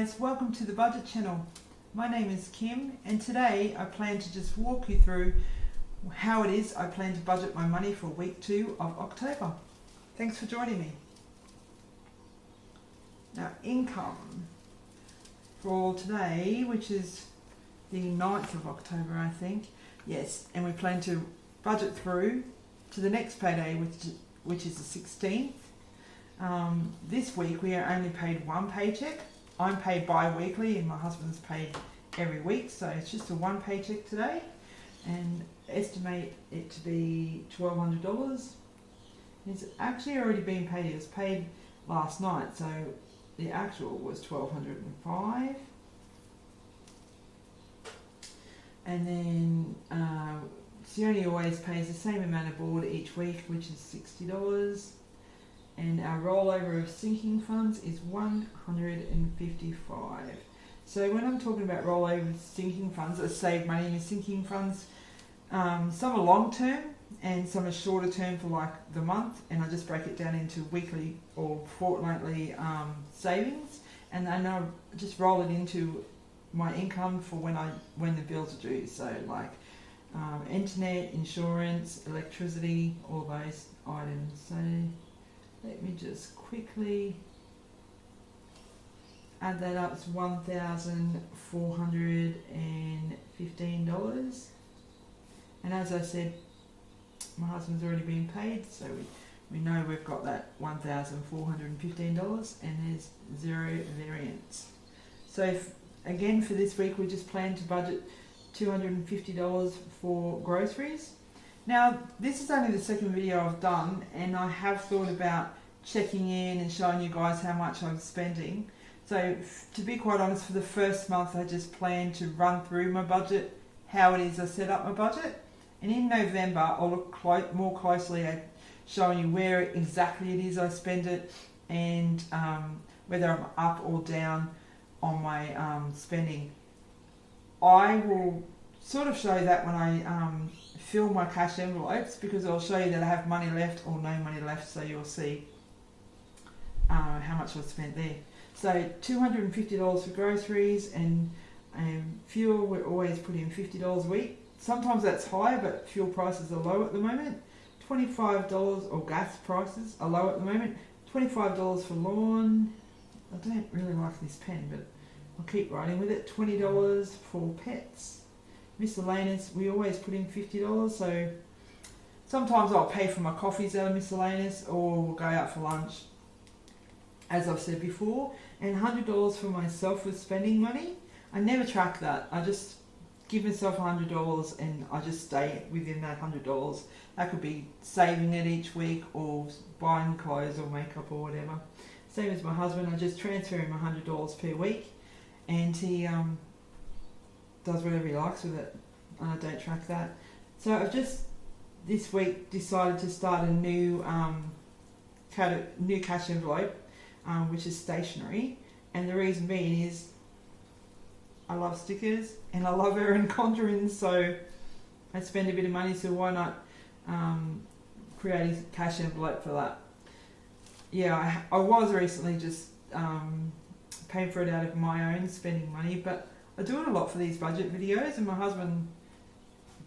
guys, welcome to the Budget Channel. My name is Kim and today I plan to just walk you through how it is I plan to budget my money for week 2 of October. Thanks for joining me. Now, income for today, which is the 9th of October I think, yes, and we plan to budget through to the next payday, which is the 16th. This week we are only paid one paycheck. I'm paid bi-weekly and my husband's paid every week, so it's just a one paycheck today, and estimate it to be $1,200. It's actually already been paid. It was paid last night, so the actual was $1,205. And then Sione always pays the same amount of board each week, which is $60. And our rollover of sinking funds is $155. So when I'm talking about rollover of sinking funds, I save money in the sinking funds. Some are long term and some are shorter term for like the month, and I just break it down into weekly or fortnightly savings, and then I just roll it into my income for when the bills are due. So like internet, insurance, electricity, all those items. So let me just quickly add that up. It's $1,415. And as I said, my husband's already been paid, so we know we've got that $1,415 and there's zero variance. So again, for this week we just plan to budget $250 for groceries. Now, this is only the second video I've done, and I have thought about checking in and showing you guys how much I'm spending. So, to be quite honest, for the first month I just plan to run through my budget, how it is I set up my budget. And in November I'll look more closely at showing you where exactly it is I spend it, and whether I'm up or down on my spending. I will sort of show that when I fill my cash envelopes, because I'll show you that I have money left or no money left, so you'll see how much I've spent there. So $250 for groceries, and fuel, we're always putting $50 a week. Sometimes that's higher, but fuel prices are low at the moment. $25, or gas prices are low at the moment. $25 for lawn. I don't really like this pen, but I'll keep writing with it. $20 for pets. Miscellaneous, we always put in $50, so sometimes I'll pay for my coffees out of miscellaneous, or we'll go out for lunch, as I've said before. And $100 for myself with spending money. I never track that. I just give myself $100 and I just stay within that $100. That could be saving it each week or buying clothes or makeup or whatever. Same as my husband, I just transfer him $100 per week, and he does whatever he likes with it. I don't track that. So I've just this week decided to start a new cash envelope, which is stationery, and the reason being is I love stickers and I love Erin Condren's, so I spend a bit of money, so why not create a cash envelope for that. Yeah, I was recently just paying for it out of my own spending money, but I do it a lot for these budget videos, and my husband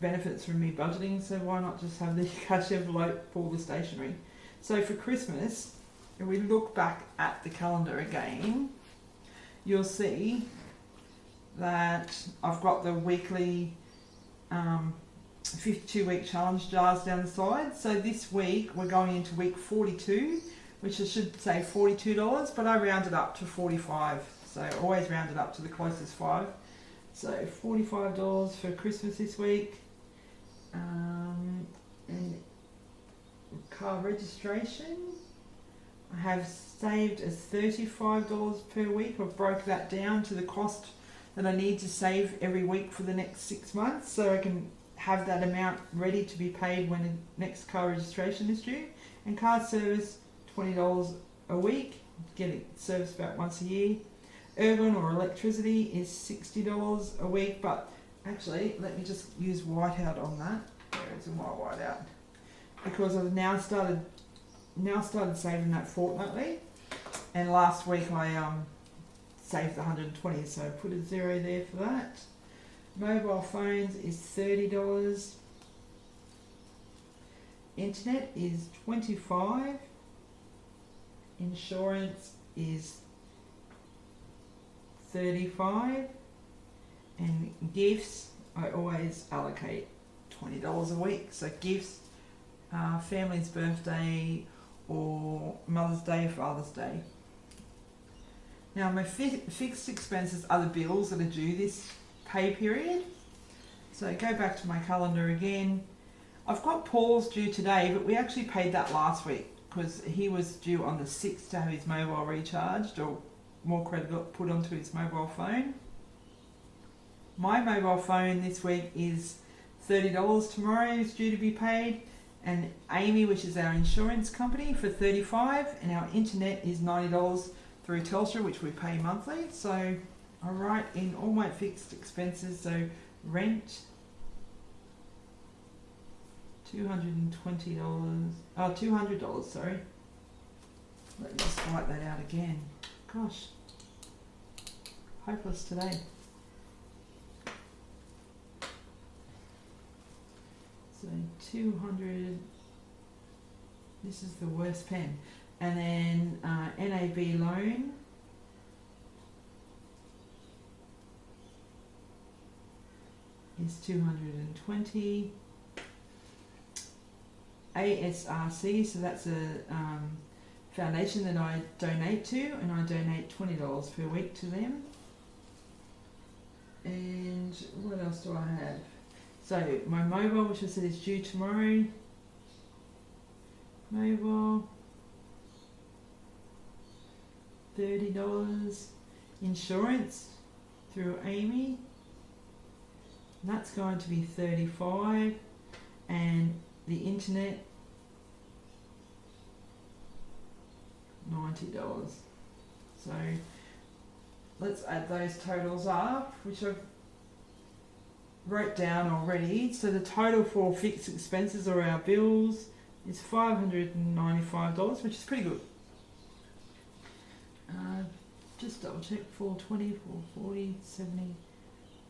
benefits from me budgeting, so why not just have the cash envelope for the stationery. So for Christmas, if we look back at the calendar again, you'll see that I've got the weekly 52-week challenge jars down the side. So this week we're going into week 42, which I should say $42, but I rounded up to 45. So always round it up to the closest 5. So $45 for Christmas this week. And car registration, I have saved as $35 per week. I've broke that down to the cost that I need to save every week for the next 6 months, so I can have that amount ready to be paid when the next car registration is due. And car service, $20 a week, get it serviced about once a year. Urban or electricity is $60 a week, but actually let me just use whiteout on that. There is my whiteout, because I've now started saving that fortnightly, and last week I saves 120, so I put a 0 there for that. Mobile phones is $30. Internet is $25. Insurance is $35. And gifts, I always allocate $20 a week. So gifts, family's birthday or Mother's Day, Father's Day. Now my fixed expenses are the bills that are due this pay period. So go back to my calendar again. I've got Paul's due today, but we actually paid that last week because he was due on the 6th to have his mobile recharged or more credit got put onto his mobile phone. My mobile phone this week is $30 tomorrow is due to be paid, and Amy, which is our insurance company, for $35, and our internet is $90 through Telstra, which we pay monthly. So I write in all my fixed expenses, so rent, $200, sorry. Let me just write that out again. Gosh, hopeless today. So 200, this is the worst pen. And then NAB loan, is 220. ASRC, so that's a foundation that I donate to, and I donate $20 per week to them. And what else do I have? So my mobile, which I said is due tomorrow. Mobile, $30. Insurance through Amy, and that's going to be $35. And the internet, $90. So let's add those totals up, which I've wrote down already. So the total for fixed expenses or our bills is $595, which is pretty good. Just double check, 420, 440, 70,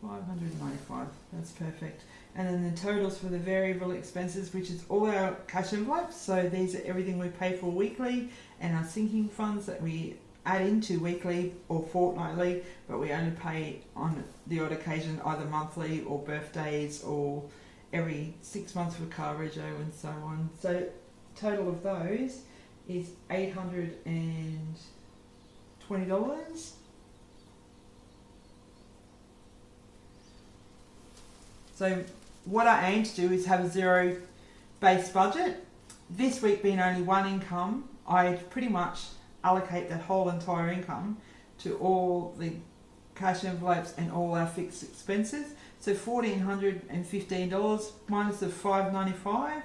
595. That's perfect. And then the totals for the variable expenses, which is all our cash envelopes. So these are everything we pay for weekly, and our sinking funds that we add into weekly or fortnightly, but we only pay on the odd occasion, either monthly or birthdays or every 6 months for car rego and so on. So total of those is $820. So what I aim to do is have a zero base budget. This week being only one income, I pretty much allocate that whole entire income to all the cash envelopes and all our fixed expenses. So $1,415 minus the $595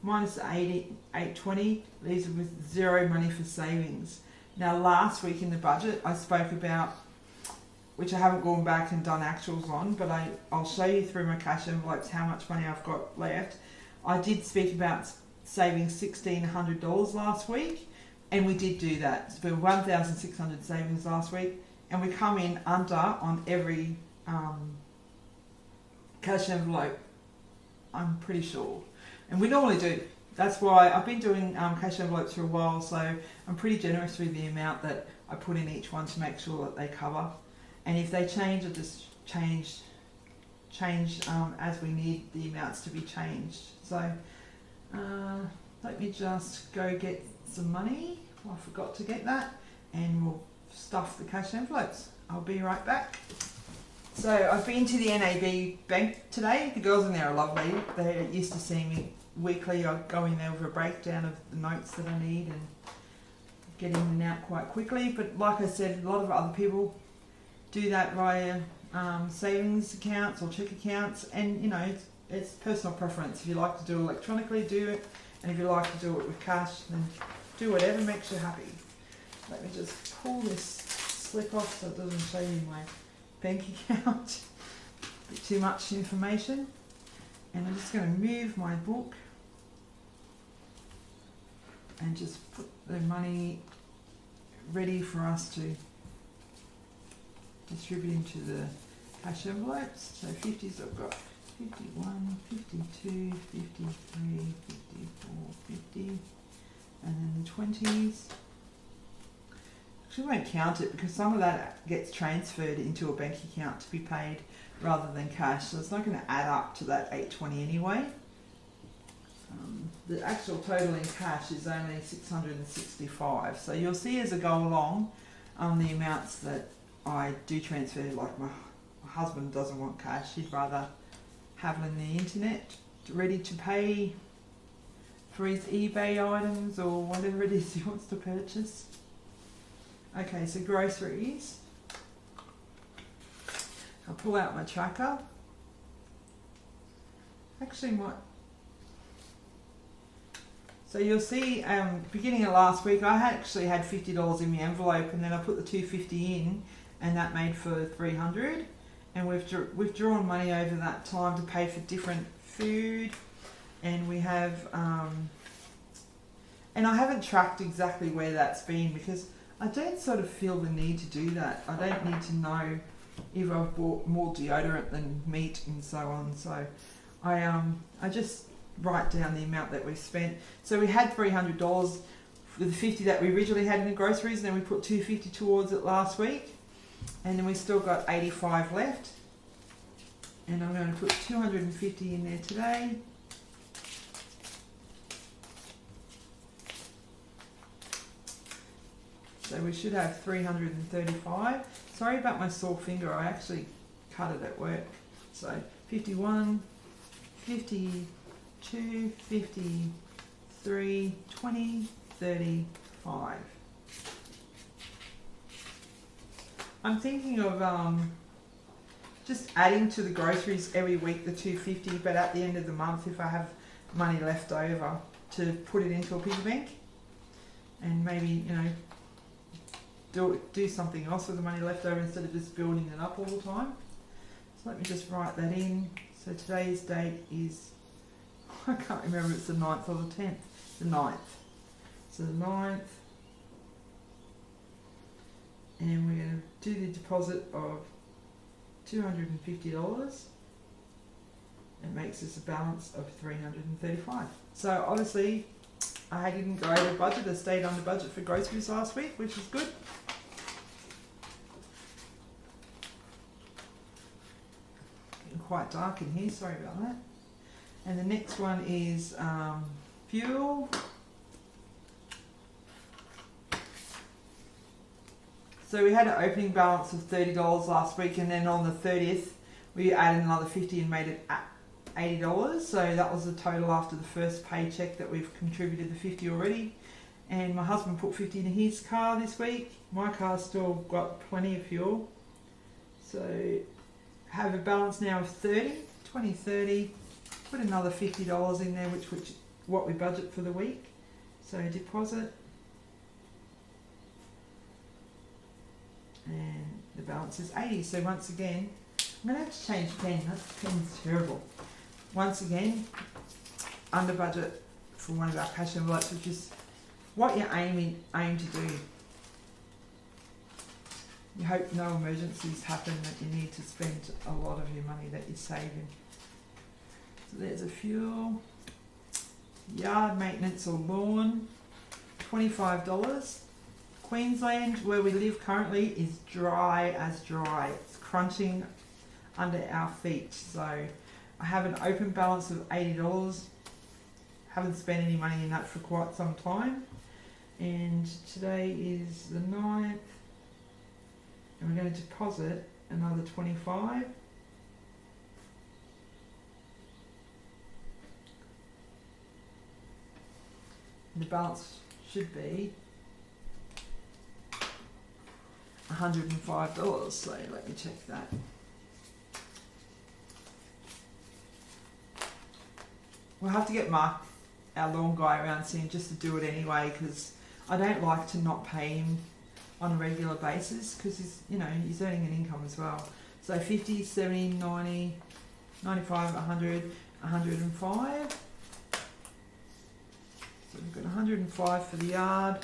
minus the $820 leaves us with zero money for savings. Now last week in the budget I spoke about, which I haven't gone back and done actuals on, but I'll show you through my cash envelopes how much money I've got left. I did speak about saving $1,600 last week, and we did do that. So we were 1,600 savings last week, and we come in under on every cash envelope, I'm pretty sure. And we normally do. That's why I've been doing cash envelopes for a while, so I'm pretty generous with the amount that I put in each one to make sure that they cover. And if they change, I just change as we need the amounts to be changed. So let me just go get some money. I forgot to get that, and we'll stuff the cash envelopes. I'll be right back. So I've been to the NAB bank today. The girls in there are lovely. They're used to seeing me weekly. I go in there with a breakdown of the notes that I need and get in and out quite quickly. But like I said, a lot of other people do that via savings accounts or check accounts, and you know, it's personal preference. If you like to do it electronically, do it, and if you like to do it with cash, then do whatever makes you happy. Let me just pull this slip off so it doesn't show you my bank account. A bit too much information. And I'm just going to move my book and just put the money ready for us to distributing to the cash envelopes. So 50s I've got 51, 52, 53, 54, 50, and then the 20s. Actually, I won't count it because some of that gets transferred into a bank account to be paid rather than cash, so it's not going to add up to that 820 anyway. The actual total in cash is only 665. So you'll see as I go along the amounts that I do transfer. Like my husband doesn't want cash; he'd rather have it on the internet, ready to pay for his eBay items or whatever it is he wants to purchase. Okay, so groceries. I'll pull out my tracker. Actually, so you'll see, beginning of last week, I actually had $50 in the envelope, and then I put the $250 in, and that made for $300. And we've withdrawn money over that time to pay for different food, and we have, and I haven't tracked exactly where that's been because I don't sort of feel the need to do that. I don't need to know if I've bought more deodorant than meat and so on. So I just write down the amount that we've spent. So we had $300 with the 50 that we originally had in the groceries, and then we put $250 towards it last week, and then we still got 85 left. And I'm going to put $250 in there today. So we should have 335. Sorry about my sore finger, I actually cut it at work. So 51, 52, 53, 20, 35. I'm thinking of just adding to the groceries every week the $250, but at the end of the month, if I have money left over, to put it into a piggy bank, and maybe, you know, do something else with the money left over instead of just building it up all the time. So let me just write that in. So today's date is, I can't remember if it's the 9th or the 10th. The 9th. So the 9th. And we're going to do the deposit of $250. It makes us a balance of $335. So obviously I didn't go over budget. I stayed under budget for groceries last week, which is good. Getting quite dark in here, sorry about that. And the next one is fuel. So we had an opening balance of $30 last week, and then on the 30th we added another $50 and made it $80. So that was the total after the first paycheck that we've contributed the $50 already. And my husband put $50 in his car this week. My car's still got plenty of fuel. So have a balance now of 30. Put another $50 in there, which what we budget for the week. So deposit. And the balance is 80. So once again, I'm going to have to change pen. That pen's terrible. Once again, under budget for one of our cash envelopes, which is what you aim to do. You hope no emergencies happen that you need to spend a lot of your money that you're saving. So there's a fuel, yard maintenance or lawn, $25. Queensland, where we live currently, is dry as dry. It's crunching under our feet. So I have an open balance of $80. Haven't spent any money in that for quite some time. And today is the 9th. And we're going to deposit another 25. And the balance should be $105, so let me check that. We'll have to get Mark, our lawn guy, around soon just to do it anyway, because I don't like to not pay him on a regular basis, because he's earning an income as well. So 50, 70, 90, 95, 100, 105. So we've got 105 for the yard.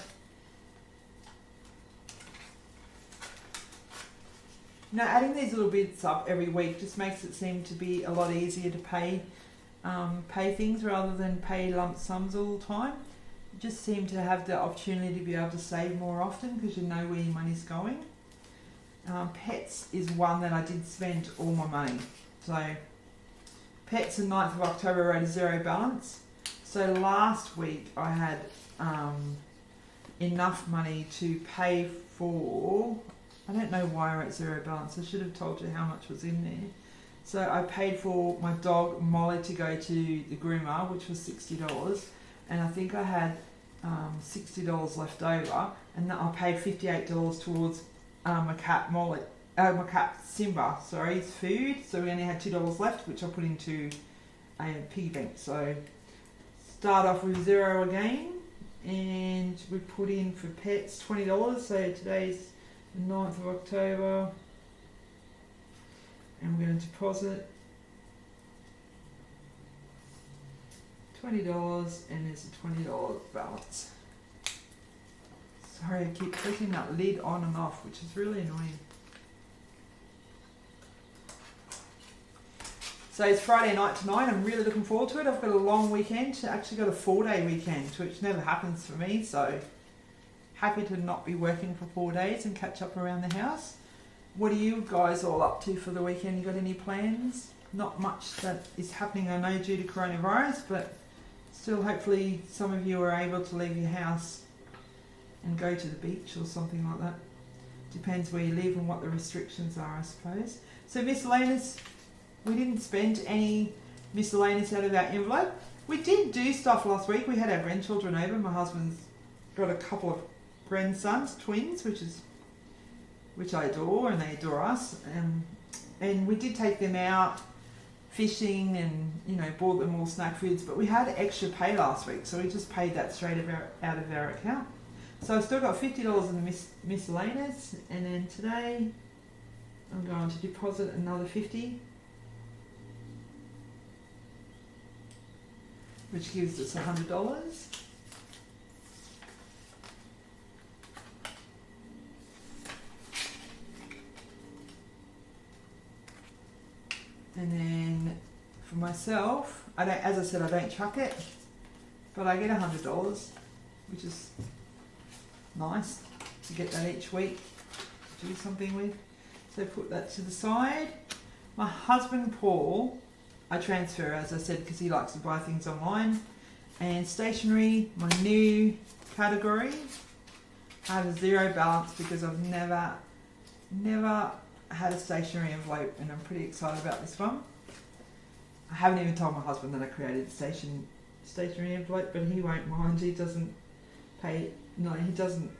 adding these little bits up every week just makes it seem to be a lot easier to pay things rather than pay lump sums all the time. You just seem to have the opportunity to be able to save more often because you know where your money's going. Pets is one that I did spend all my money. So pets on 9th of October were at a zero balance. So last week I had enough money to pay for, I don't know why we're at zero balance, I should have told you how much was in there. So I paid for my dog Molly to go to the groomer, which was $60, and I think I had $60 left over, and then I paid $58 towards my cat Molly, my cat Simba, his food. So we only had $2 left, which I put into a piggy bank. So start off with zero again, and we put in for pets $20. So today's the 9th of October. And we're going to deposit $20, and there's a $20 balance. Sorry, I keep pressing that lid on and off, which is really annoying. So it's Friday night tonight. I'm really looking forward to it. I've got a long weekend. I actually got a 4-day weekend, which never happens for me. So happy to not be working for 4 days and catch up around the house. What are you guys all up to for the weekend? You got any plans? Not much that is happening, I know, due to coronavirus, but still hopefully some of you are able to leave your house and go to the beach or something like that. Depends where you live and what the restrictions are, I suppose. So miscellaneous, we didn't spend any miscellaneous out of our envelope. We did do stuff last week. We had our grandchildren over. My husband's got a couple of grandsons, twins, which I adore, and they adore us. And we did take them out fishing and, bought them all snack foods, but we had extra pay last week, so we just paid that straight out of our account. So I've still got $50 in the miscellaneous, and then today I'm going to deposit another $50, which gives us $100. And then for myself, as I said, I don't chuck it, but I get $100, which is nice to get that each week to do something with. So put that to the side. My husband Paul, I transfer, as I said, because he likes to buy things online. And stationery, my new category, I have a zero balance because I've never had a stationery envelope, and I'm pretty excited about this one. I haven't even told my husband that I created a stationery envelope, but he won't mind. He doesn't he doesn't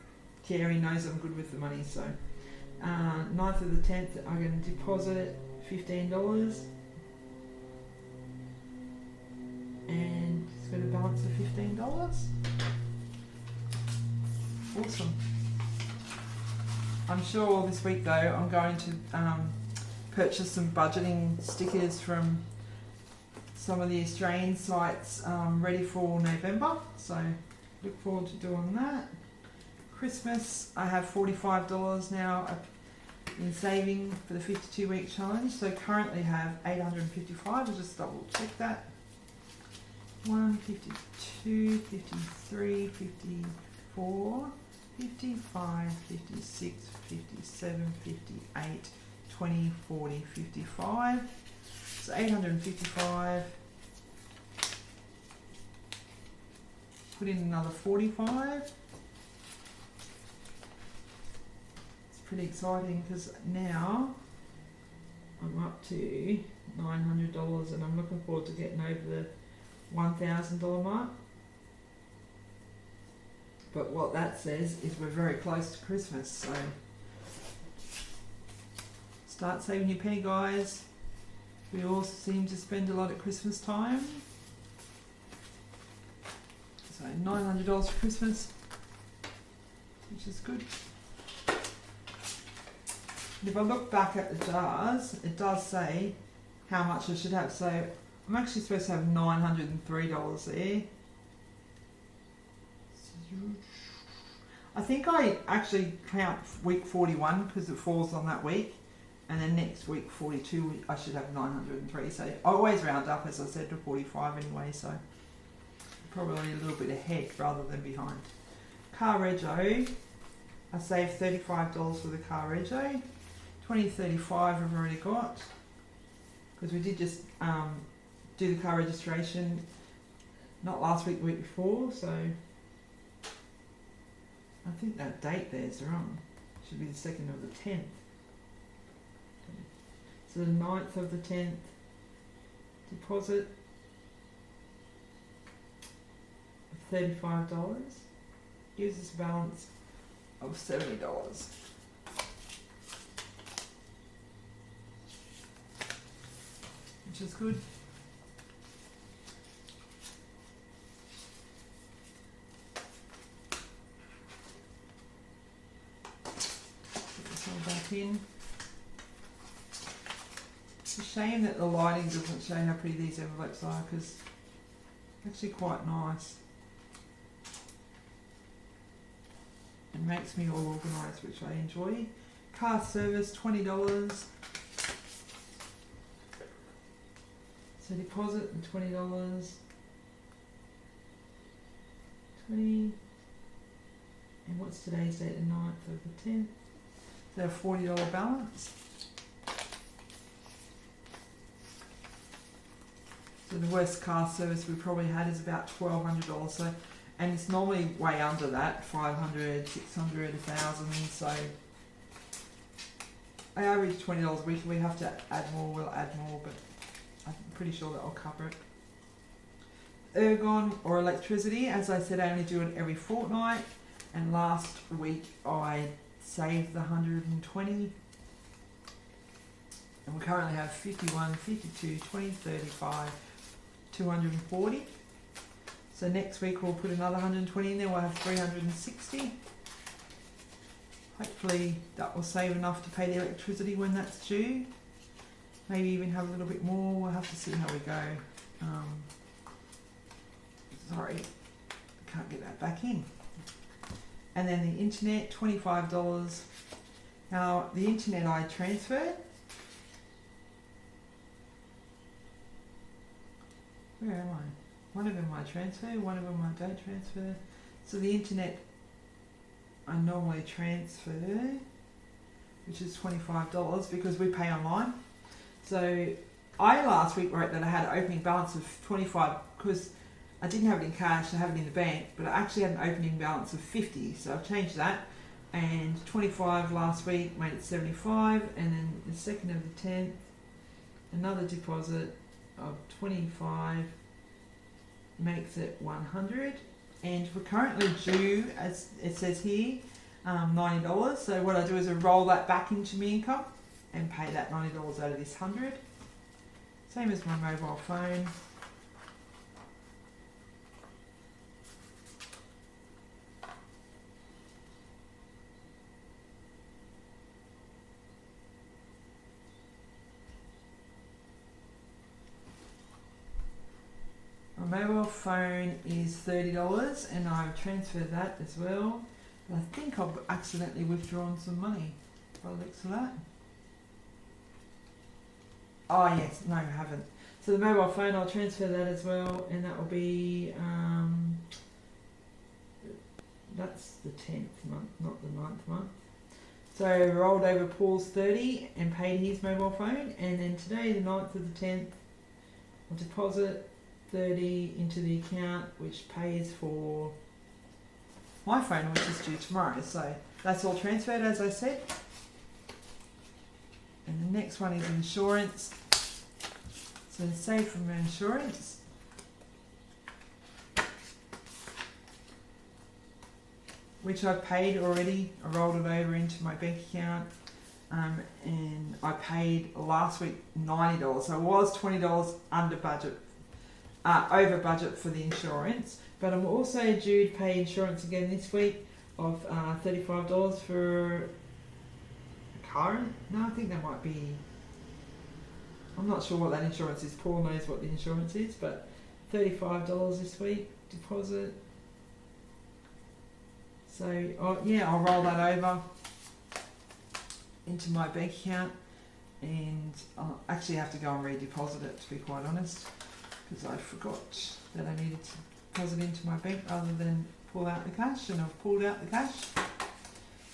care. He knows I'm good with the money. So 9th of the 10th, I'm going to deposit $15, and it's got a balance of $15. Awesome. I'm sure this week though I'm going to purchase some budgeting stickers from some of the Australian sites ready for November, so look forward to doing that. Christmas, I have $45 now in saving for the 52-week challenge, so currently have $855. I'll just double check that. 152, 53, 54, 55, 56, 57, 58, 20, 40, 55. So 855. Put in another 45. It's pretty exciting because now I'm up to $900, and I'm looking forward to getting over the $1,000 mark. But what that says is we're very close to Christmas, so start saving your penny, guys. We all seem to spend a lot at Christmas time. So $900 for Christmas, which is good. And if I look back at the jars, it does say how much I should have. So I'm actually supposed to have $903 there. I think I actually count week 41 because it falls on that week, and then next week 42, I should have 903. So I always round up, as I said, to 45 anyway, so probably a little bit ahead rather than behind. Car rego, I saved $35 for the car rego. 2035 I've already got, because we did just do the car registration not last week, the week before, so I think that date there's wrong. Should be the 2nd of the 10th. So the 9th of the 10th, deposit of $35, gives us a balance of $70. Which is good. Put this all back in. It's a shame that the lighting doesn't show how pretty these envelopes are, because they're actually quite nice. It makes me all organised, which I enjoy. Car service, $20. So deposit and $20. 20. And what's today's date? The 9th of the 10th. So a $40 balance. So the worst car service we probably had is about $1,200. So, and it's normally way under that, 500, 600, 1,000. So I average $20 a week. If we have to add more, we'll add more, but I'm pretty sure that I'll cover it. Ergon or electricity, as I said, I only do it every fortnight, and last week I saved the 120, and we currently have 51, 52, 20, 35, 240. So next week we'll put another 120 in there, we'll have 360. Hopefully that will save enough to pay the electricity when that's due. Maybe even have a little bit more. We'll have to see how we go. Sorry, can't get that back in. And then the internet, $25. Now the internet I transferred. Where am I? One of them I transfer, one of them I don't transfer. So the internet I normally transfer, which is $25 because we pay online. So I last week wrote that I had an opening balance of 25 because I didn't have it in cash, I have it in the bank, but I actually had an opening balance of 50. So I've changed that, and 25 last week made it 75, and then the 2nd of the 10th, another deposit of 25 makes it 100, and we're currently due, as it says here, $90. So what I do is I roll that back into my income and pay that $90 out of this 100. Same as my mobile phone. My mobile phone is $30, and I've transferred that as well. But I think I've accidentally withdrawn some money by the looks of that. Oh yes, no I haven't. So the mobile phone, I'll transfer that as well, and that will be, that's the 10th month, not the 9th month. So I rolled over Paul's 30 and paid his mobile phone, and then today, the 9th of the 10th, I'll deposit 30 into the account, which pays for my phone, which is due tomorrow. So that's all transferred, as I said. And the next one is insurance. So save from insurance. Which I've paid already. I rolled it over into my bank account. And I paid last week $90. So it was $20 under budget. Over budget for the insurance, but I'm also due to pay insurance again this week of $35 for a car. No, I think that might be, I'm not sure what that insurance is. Paul knows what the insurance is, but $35 this week deposit. So yeah, I'll roll that over into my bank account. and I'll actually have to go and redeposit it, to be quite honest, because I forgot that I needed to deposit into my bank rather than pull out the cash, and I've pulled out the cash.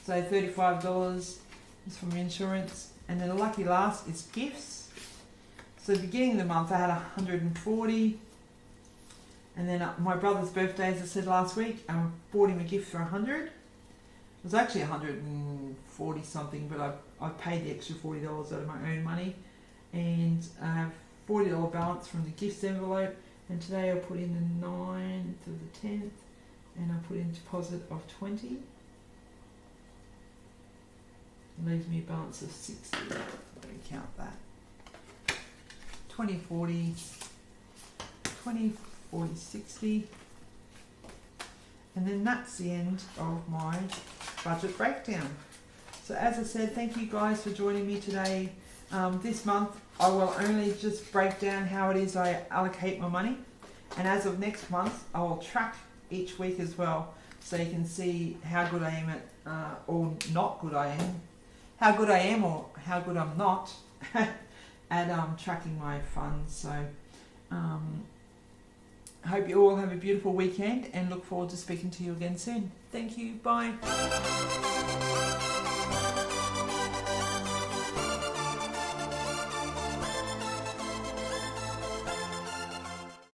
So $35 is from insurance, and then the lucky last is gifts. So the beginning of the month I had 140, and then my brother's birthday, as I said last week, I bought him a gift for 100. It was actually 140 something, but I paid the extra $40 out of my own money, and I have $40 balance from the gifts envelope. And today I put in the 9th of the 10th, and I put in a deposit of 20. It leaves me a balance of 60. Let me count that. 20, 40, 20, 40, 60. And then that's the end of my budget breakdown. So as I said, thank you guys for joining me today. This month I will only just break down how it is I allocate my money, and as of next month I will track each week as well, so you can see how good I am at or not good I am, how good I am or how good I'm not at tracking my funds. So I hope you all have a beautiful weekend and look forward to speaking to you again soon. Thank you. Bye.